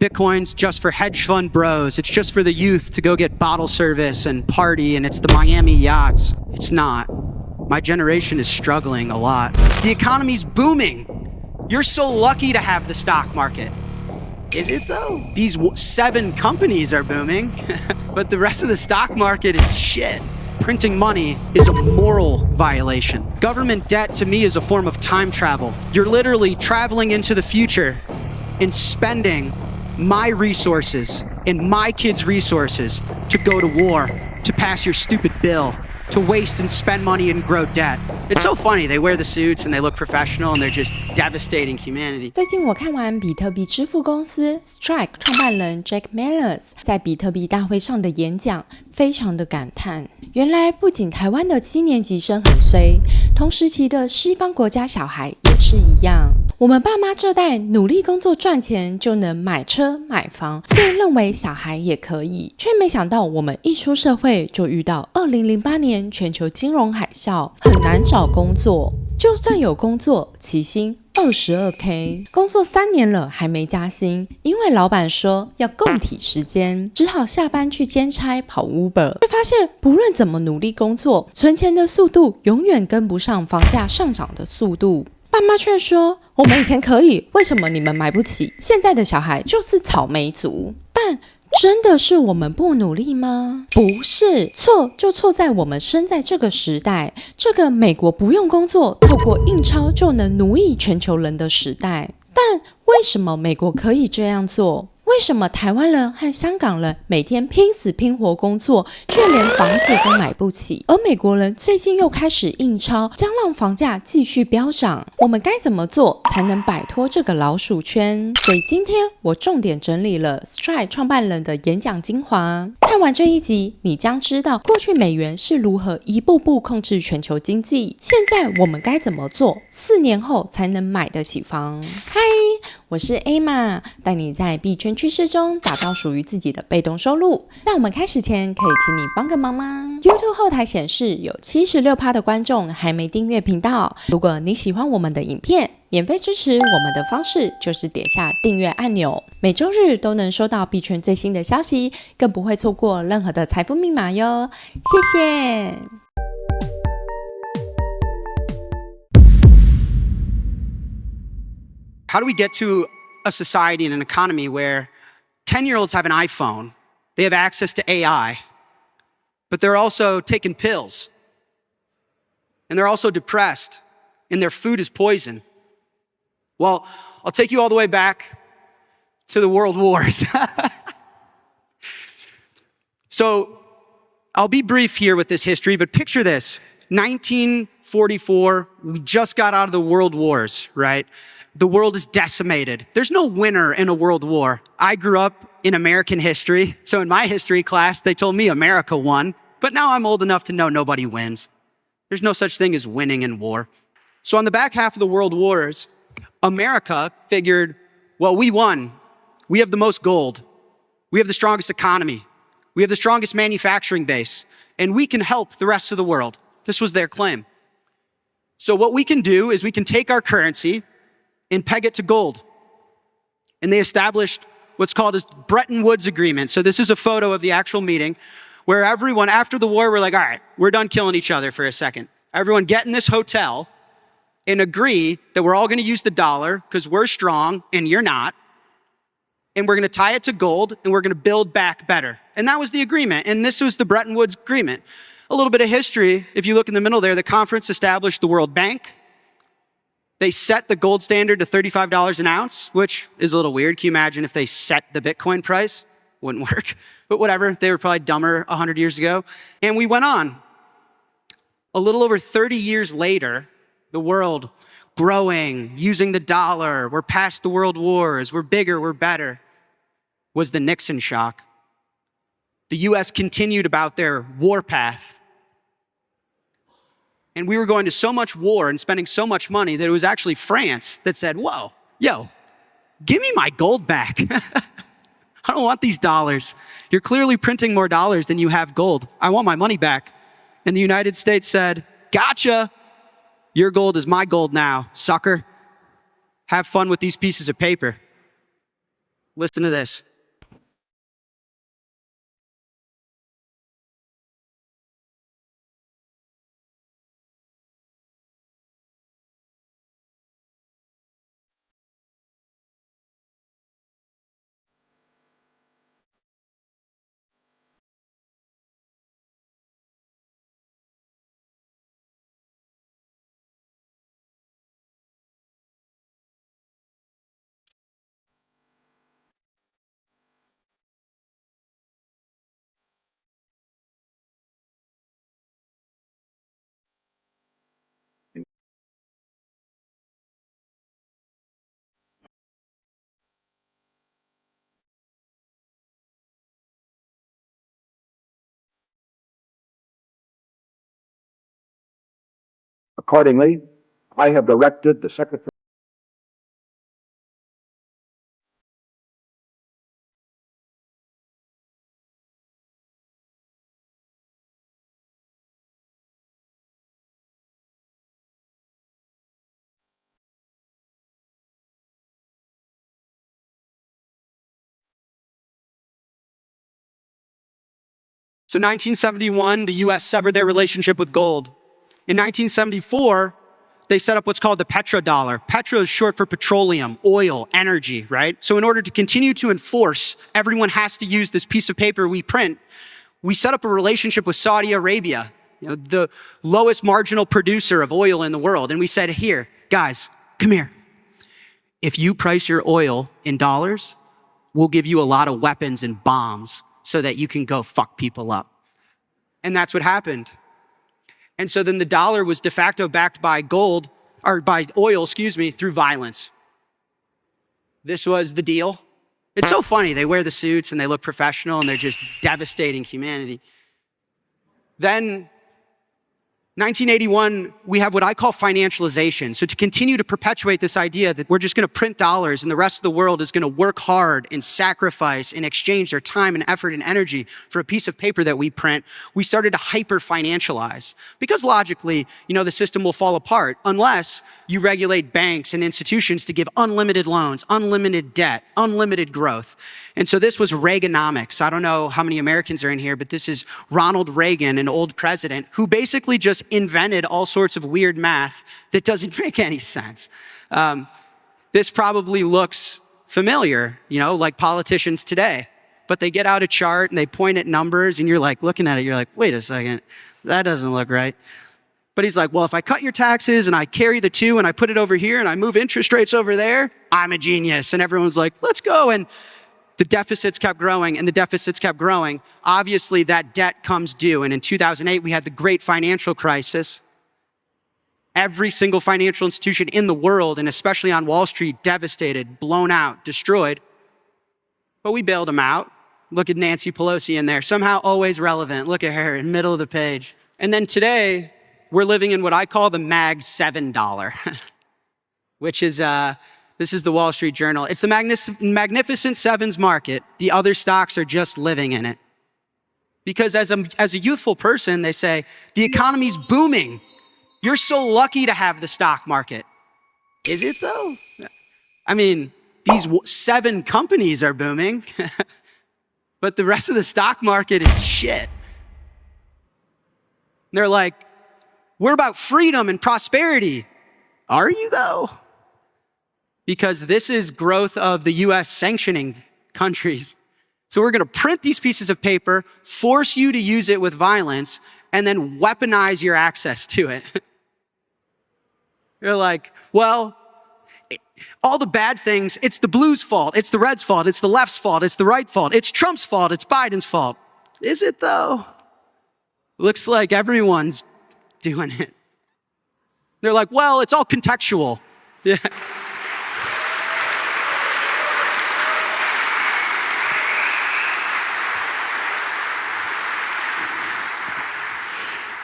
Bitcoin's just for hedge fund bros. It's just for the youth to go get bottle service and party, and it's the Miami yachts. It's not. My generation is struggling a lot. The economy's booming. You're so lucky to have the stock market. Is it though? These 7 companies are booming, but the rest of the stock market is shit. Printing money is a moral violation. Government debt to me is a form of time travel. You're literally traveling into the future and spending my resources and my kids' resources to go to war, to pass your stupid bill, to waste and spend money and grow debt. It's so funny. They wear the suits and they look professional and they're just devastating humanity. 最近我看完比特币支付公司 Strike 创办人 Jack Mallers 在比特币大会上的演讲，非常的感叹。原来不仅台湾的7年级生很衰，同时期的西方国家小孩也是一样。我们爸妈这代努力工作赚钱就能买车买房，所以认为小孩也可以，却没想到我们一出社会就遇到2008年全球金融海啸，很难找工作。就算有工作，起薪22K， 工作3年了还没加薪，因为老板说要共体时间，只好下班去兼差跑 Uber， 却发现不论怎么努力工作，存钱的速度永远跟不上房价上涨的速度。爸妈却说我们以前可以，为什么你们买不起？现在的小孩就是草莓族。但真的是我们不努力吗？不是，错就错在我们生在这个时代，这个美国不用工作，透过印钞就能奴役全球人的时代。但为什么美国可以这样做？为什么台湾人和香港人每天拼死拼活工作，却连房子都买不起？而美国人最近又开始印钞，将让房价继续飙涨。我们该怎么做才能摆脱这个老鼠圈？所以今天我重点整理了 Strike 创办人的演讲精华。看完这一集，你将知道过去美元是如何一步步控制全球经济，现在我们该怎么做，4年后才能买得起房。嗨，我是 Emma， 带你在币圈趋势中打造属于自己的被动收入。在我们开始前，可以请你帮个忙吗？ YouTube 后台显示有 76% 的观众还没订阅频道。如果你喜欢我们的影片，免费支持我们的方式就是点下订阅按钮，每周日都能收到币圈最新的消息，更不会错过任何的财富密码哟。谢谢。How do we get to a society and an economy where 10-year-olds have an iPhone, they have access to AI, but they're also taking pills, and they're also depressed, and their food is poison? Well, I'll take you all the way back to the world wars. So I'll be brief here with this history, but picture this. 1944, we just got out of the world wars, right? The world is decimated. There's no winner in a world war. I grew up in American history, so in my history class, they told me America won, but now I'm old enough to know nobody wins. There's no such thing as winning in war. So on the back half of the world wars, America figured, well, we won. We have the most gold. We have the strongest economy. We have the strongest manufacturing base, and we can help the rest of the world. This was their claim. So what we can do is we can take our currency and peg it to gold. And they established what's called a Bretton Woods Agreement. So this is a photo of the actual meeting where everyone, after the war, we're like, all right, we're done killing each other for a second. Everyone get in this hotel and agree that we're all gonna use the dollar because we're strong and you're not. And we're gonna tie it to gold and we're gonna build back better. And that was the agreement. And this was the Bretton Woods Agreement. A little bit of history, if you look in the middle there, the conference established the World Bank. They set the gold standard to $35 an ounce, which is a little weird. Can you imagine if they set the Bitcoin price? Wouldn't work, but whatever. They were probably dumber 100 years ago. And we went on. A little over 30 years later, the world growing, using the dollar, we're past the world wars, we're bigger, we're better, was the Nixon shock. The US continued about their war path. And we were going to so much war and spending so much money that it was actually France that said, whoa, yo, give me my gold back. I don't want these dollars. You're clearly printing more dollars than you have gold. I want my money back. And the United States said, gotcha. Your gold is my gold now, sucker. Have fun with these pieces of paper. Listen to this. Accordingly, I have directed the Secretary. So 1971, the US severed their relationship with gold. In 1974, they set up what's called the petrodollar. Petro is short for petroleum, oil, energy, right? So in order to continue to enforce, everyone has to use this piece of paper we print. We set up a relationship with Saudi Arabia, the lowest marginal producer of oil in the world. And we said, here, guys, come here. If you price your oil in dollars, we'll give you a lot of weapons and bombs so that you can go fuck people up. And that's what happened. And so then the dollar was de facto backed by gold, or by oil, through violence. This was the deal. It's so funny. They wear the suits and they look professional and they're just devastating humanity. Then 1981, we have what I call financialization. So to continue to perpetuate this idea that we're just going to print dollars and the rest of the world is going to work hard and sacrifice and exchange their time and effort and energy for a piece of paper that we print, we started to hyper-financialize. Because logically, the system will fall apart unless you regulate banks and institutions to give unlimited loans, unlimited debt, unlimited growth. And so this was Reaganomics. I don't know how many Americans are in here, but this is Ronald Reagan, an old president, who basically just invented all sorts of weird math that doesn't make any sense. This probably looks familiar, like politicians today. But they get out a chart and they point at numbers and you're like, looking at it, you're like, wait a second, that doesn't look right. But he's like, well, if I cut your taxes and I carry the 2 and I put it over here and I move interest rates over there, I'm a genius. And everyone's like, let's go. And the deficits kept growing and the deficits kept growing. Obviously, that debt comes due. And in 2008, we had the great financial crisis. Every single financial institution in the world, and especially on Wall Street, devastated, blown out, destroyed. But we bailed them out. Look at Nancy Pelosi in there, somehow always relevant. Look at her in the middle of the page. And then today, we're living in what I call the Mag $7, which is, this is the Wall Street Journal. It's the Magnificent Sevens market. The other stocks are just living in it. Because as a youthful person, they say, the economy's booming. You're so lucky to have the stock market. Is it though? I mean, these 7 companies are booming, but the rest of the stock market is shit. And they're like, we're about freedom and prosperity. Are you though? Because this is growth of the US sanctioning countries. So we're going to print these pieces of paper, force you to use it with violence, and then weaponize your access to it. You're like, well, all the bad things, it's the blues' fault, it's the reds' fault, it's the left's fault, it's the right fault, it's Trump's fault, it's Biden's fault. Is it though? Looks like everyone's doing it. They're like, well, it's all contextual. Yeah.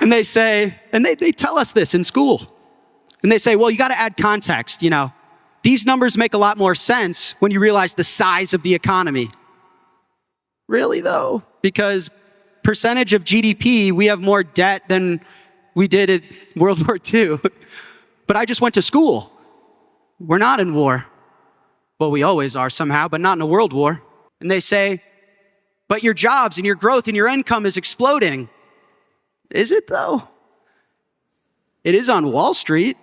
And they say, and they tell us this in school. And they say, well, you got to add context, These numbers make a lot more sense when you realize the size of the economy. Really, though? Because percentage of GDP, we have more debt than we did at World War II. But I just went to school. We're not in war. Well, we always are somehow, but not in a world war. And they say, but your jobs and your growth and your income is exploding. Is it though? It is on Wall Street,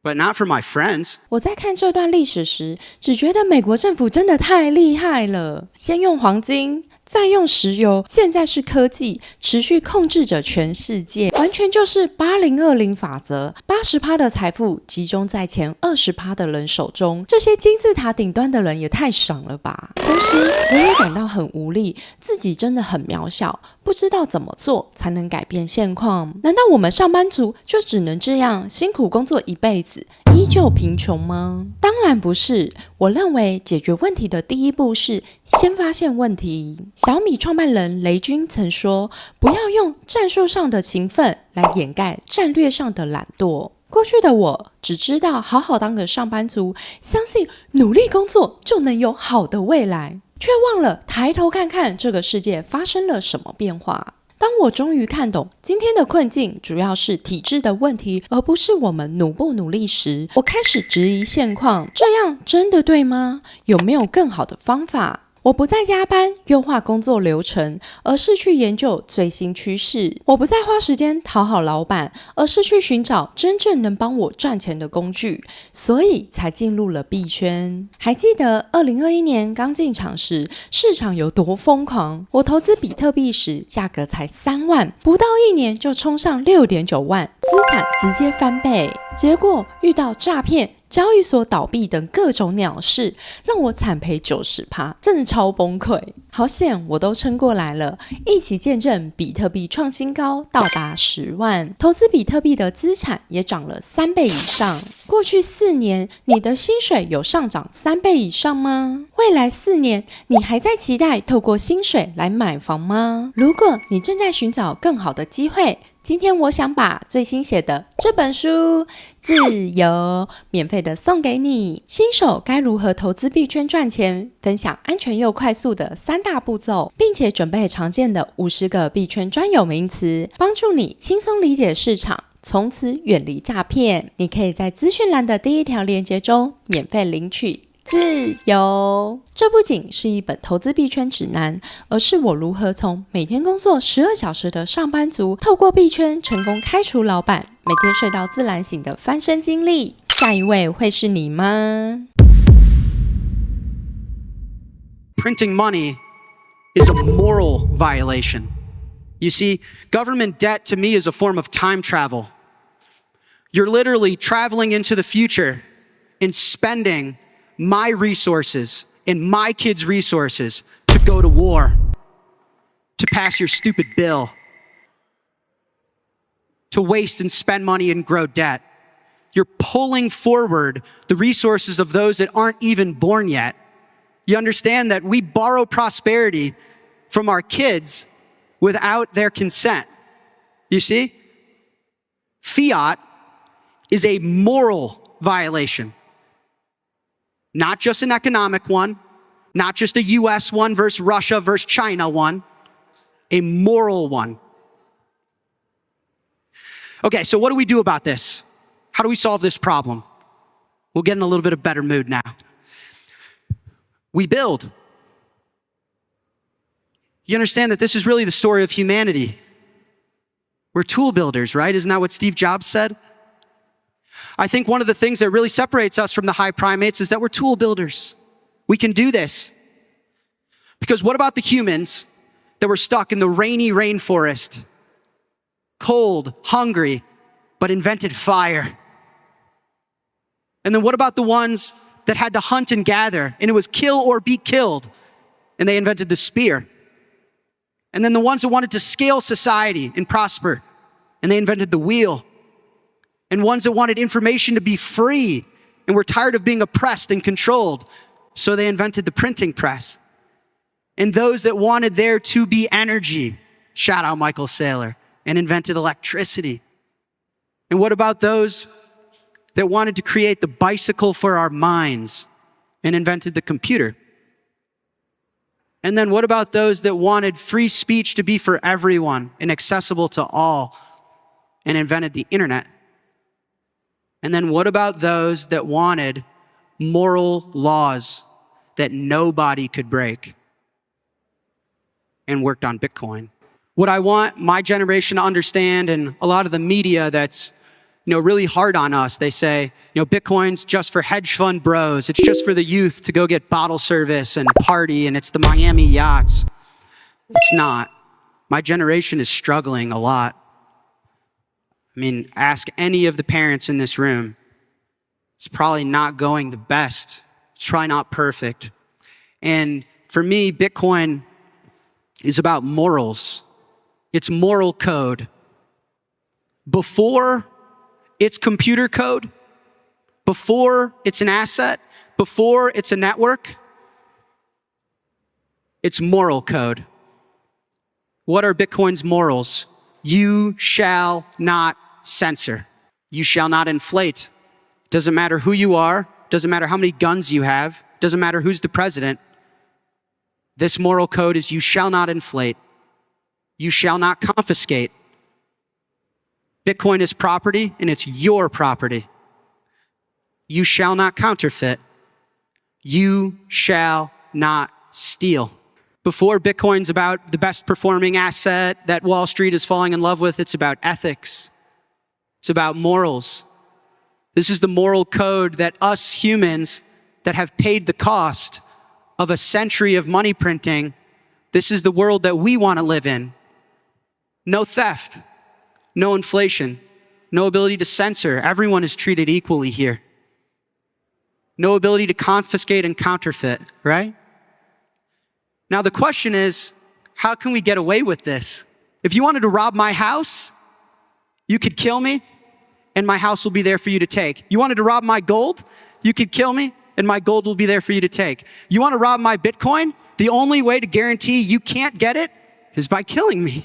but not for my friends. 我在看这段历史时，只觉得美国政府真的太厉害了，先用黄金，再用石油，现在是科技，持续控制着全世界，完全就是80-20法则，80%的财富集中在前20%的人手中，这些金字塔顶端的人也太爽了吧！同时，我也感到很无力，自己真的很渺小，不知道怎么做才能改变现况。难道我们上班族就只能这样辛苦工作一辈子，依旧贫穷吗？当然不是，我认为解决问题的第一步是先发现问题。小米创办人雷军曾说，不要用战术上的勤奋来掩盖战略上的懒惰。过去的我只知道好好当个上班族，相信努力工作就能有好的未来，却忘了抬头看看这个世界发生了什么变化。当我终于看懂今天的困境主要是体制的问题，而不是我们努不努力时，我开始质疑现况，这样真的对吗？有没有更好的方法？我不再加班优化工作流程，而是去研究最新趋势。我不再花时间讨好老板，而是去寻找真正能帮我赚钱的工具，所以才进入了币圈。还记得2021年刚进场时，市场有多疯狂？我投资比特币时，价格才3万，不到1年就冲上6.9万，资产直接翻倍。结果遇到诈骗、交易所倒闭等各种鸟事，让我惨赔90%，真的超崩溃。好险我都撑过来了，一起见证比特币创新高，到达10万，投资比特币的资产也涨了3倍以上。过去4年，你的薪水有上涨3倍以上吗？未来4年，你还在期待透过薪水来买房吗？如果你正在寻找更好的机会，今天我想把最新写的这本书《自由》免费的送给你。新手该如何投资币圈赚钱？分享安全又快速的3大步骤，并且准备常见的50个币圈专有名词，帮助你轻松理解市场，从此远离诈骗。你可以在资讯栏的第一条链接中免费领取。自由，这不仅是一本投资币圈指南，而是我如何从每天工作12小时的上班族，透过币圈成功开除老板，每天睡到自然醒的翻身经历。下一位会是你吗？ Printing money is a moral violation. You see, government debt to me is a form of time travel. You're literally traveling into the future and spending my resources and my kids' resources to go to war, to pass your stupid bill, to waste and spend money and grow debt. You're pulling forward the resources of those that aren't even born yet. You understand that we borrow prosperity from our kids without their consent. You see? Fiat is a moral violation. Not just an economic one, not just a US one versus Russia versus China one, a moral one. Okay, so what do we do about this? How do we solve this problem? We'll get in a little bit of better mood now. We build. You understand that this is really the story of humanity. We're tool builders, right? Isn't that what Steve Jobs said? I think one of the things that really separates us from the high primates is that we're tool builders. We can do this. Because what about the humans that were stuck in the rainy rainforest, cold, hungry, but invented fire? And then what about the ones that had to hunt and gather, and it was kill or be killed, and they invented the spear? And then the ones that wanted to scale society and prosper, and they invented the wheel. And ones that wanted information to be free and were tired of being oppressed and controlled, so they invented the printing press. And those that wanted there to be energy, shout out Michael Saylor, and invented electricity. And what about those that wanted to create the bicycle for our minds and invented the computer? And then what about those that wanted free speech to be for everyone and accessible to all and invented the internet? And then what about those that wanted moral laws that nobody could break and worked on Bitcoin. What I want my generation to understand, and a lot of the media that's really hard on us, they say, Bitcoin's just for hedge fund bros. It's just for the youth to go get bottle service and party, and it's the Miami yachts. It's not. My generation is struggling a lot. I mean, ask any of the parents in this room. It's probably not going the best. It's probably not perfect. And for me, Bitcoin is about morals. It's moral code. Before it's computer code, before it's an asset, before it's a network, it's moral code. What are Bitcoin's morals? You shall not censor. You shall not inflate. Doesn't matter who you are, doesn't matter how many guns you have, doesn't matter who's the president. This moral code is you shall not inflate. You shall not confiscate. Bitcoin is property, and it's your property. You shall not counterfeit. You shall not steal. Before Bitcoin's about the best performing asset that Wall Street is falling in love with, it's about ethics. It's about morals. This is the moral code that us humans that have paid the cost of a century of money printing, this is the world that we want to live in. No theft, no inflation, no ability to censor. Everyone is treated equally here. No ability to confiscate and counterfeit, right? Now the question is, how can we get away with this? If you wanted to rob my house, you could kill me, and my house will be there for you to take. You wanted to rob my gold, you could kill me, and my gold will be there for you to take. You want to rob my Bitcoin? The only way to guarantee you can't get it is by killing me.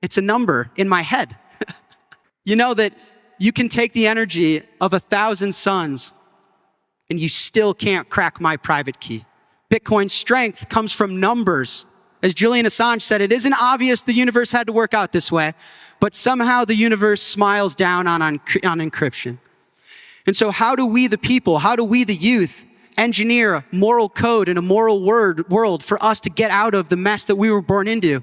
It's a number in my head. You know that you can take the energy of 1,000 suns and you still can't crack my private key. Bitcoin's strength comes from numbers. As Julian Assange said, it isn't obvious the universe had to work out this way, but somehow the universe smiles down on encryption. And so how do we, the people, how do we, the youth, engineer a moral code and a moral world for us to get out of the mess that we were born into?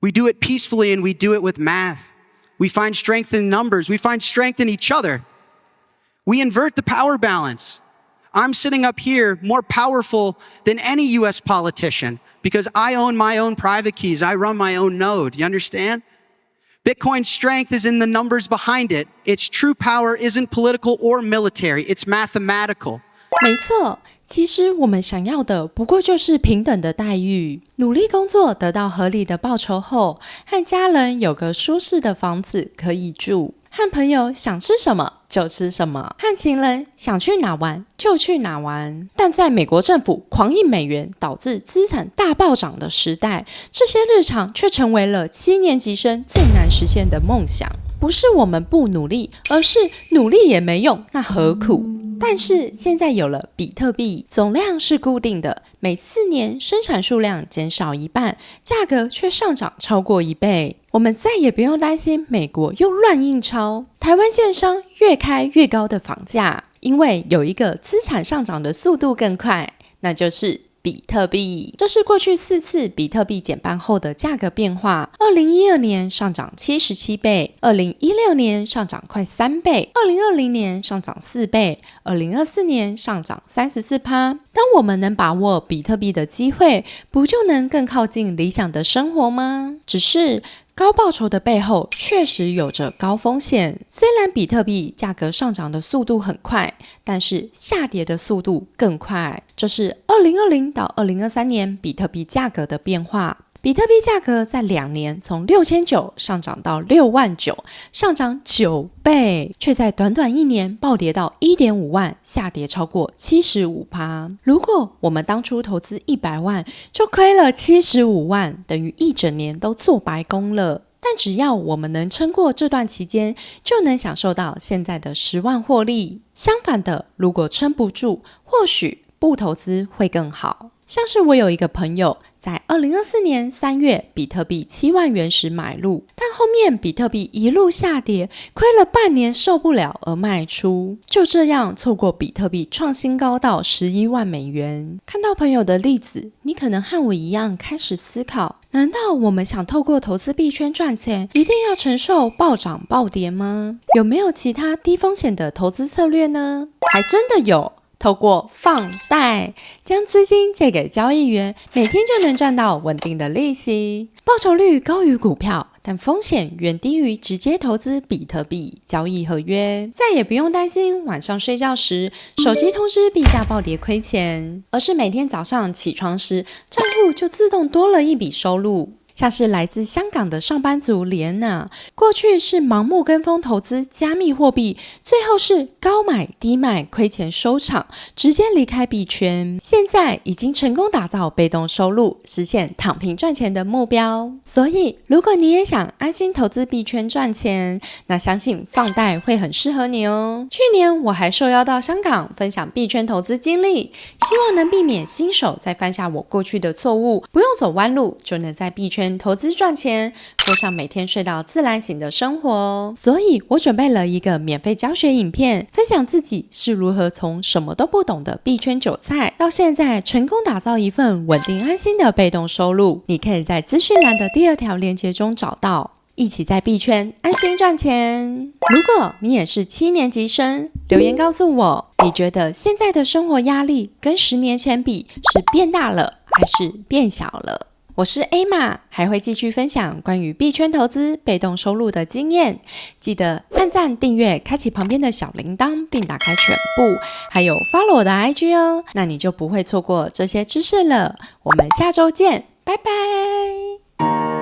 We do it peacefully, and we do it with math. We find strength in numbers. We find strength in each other. We invert the power balance. I'm sitting up here more powerful than any US politician because I own my own private keys. I run my own node. You understand? Bitcoin's strength is in the numbers behind it. Its true power isn't political or military. It's mathematical. 没错，其实我们想要的不过就是平等的待遇，努力工作得到合理的报酬后，和家人有个舒适的房子可以住，和朋友想吃什么就吃什么，和情人想去哪玩就去哪玩。但在美国政府狂印美元导致资产大暴涨的时代，这些日常却成为了7年级生最难实现的梦想。不是我们不努力，而是努力也没用，那何苦？但是现在有了比特币，总量是固定的，每4年生产数量减少1半，价格却上涨超过1倍。我们再也不用担心美国又乱印钞，台湾建商越开越高的房价，因为有一个资产上涨的速度更快，那就是比特币。这是过去4次比特币减半后的价格变化。2012年上涨77倍，2016年上涨快3倍，2020年上涨4倍，2024年上涨34%。当我们能把握比特币的机会，不就能更靠近理想的生活吗？只是高报酬的背后确实有着高风险。虽然比特币价格上涨的速度很快，但是下跌的速度更快。这是2020到2023年比特币价格的变化。比特币价格在2年从6900上涨到69000，上涨9倍，却在短短1年暴跌到1.5万，下跌超过75%。如果我们当初投资100万，就亏了75万，等于1整年都做白工了。但只要我们能撑过这段期间，就能享受到现在的10万获利。相反的，如果撑不住，或许不投资会更好。像是我有一个朋友在2024年3月比特币7万元时买入，但后面比特币一路下跌，亏了半年受不了而卖出，就这样错过比特币创新高到11万美元。看到朋友的例子，你可能和我一样开始思考，难道我们想透过投资币圈赚钱，一定要承受暴涨暴跌吗？有没有其他低风险的投资策略呢？还真的有。透过放贷，将资金借给交易员，每天就能赚到稳定的利息，报酬率高于股票，但风险远低于直接投资比特币交易合约。再也不用担心晚上睡觉时手机通知币价暴跌亏钱，而是每天早上起床时账户就自动多了一笔收入。像是来自香港的上班族莲娜，过去是盲目跟风投资加密货币，最后是高买低卖亏钱收场，直接离开币圈，现在已经成功打造被动收入，实现躺平赚钱的目标。所以如果你也想安心投资币圈赚钱，那相信放贷会很适合你哦。去年我还受邀到香港分享币圈投资经历，希望能避免新手再犯下我过去的错误，不用走弯路就能在币圈投资赚钱，过上每天睡到自然醒的生活。所以我准备了一个免费教学影片，分享自己是如何从什么都不懂的币圈韭菜，到现在成功打造一份稳定安心的被动收入。你可以在资讯栏的第2条链接中找到，一起在币圈安心赚钱。如果你也是7年级生，留言告诉我，你觉得现在的生活压力跟10年前比是变大了还是变小了？我是 Emma， 还会继续分享关于币圈投资被动收入的经验，记得按赞、订阅、开启旁边的小铃铛，并打开全部，还有 follow 我的 IG 哦，那你就不会错过这些知识了。我们下周见，拜拜。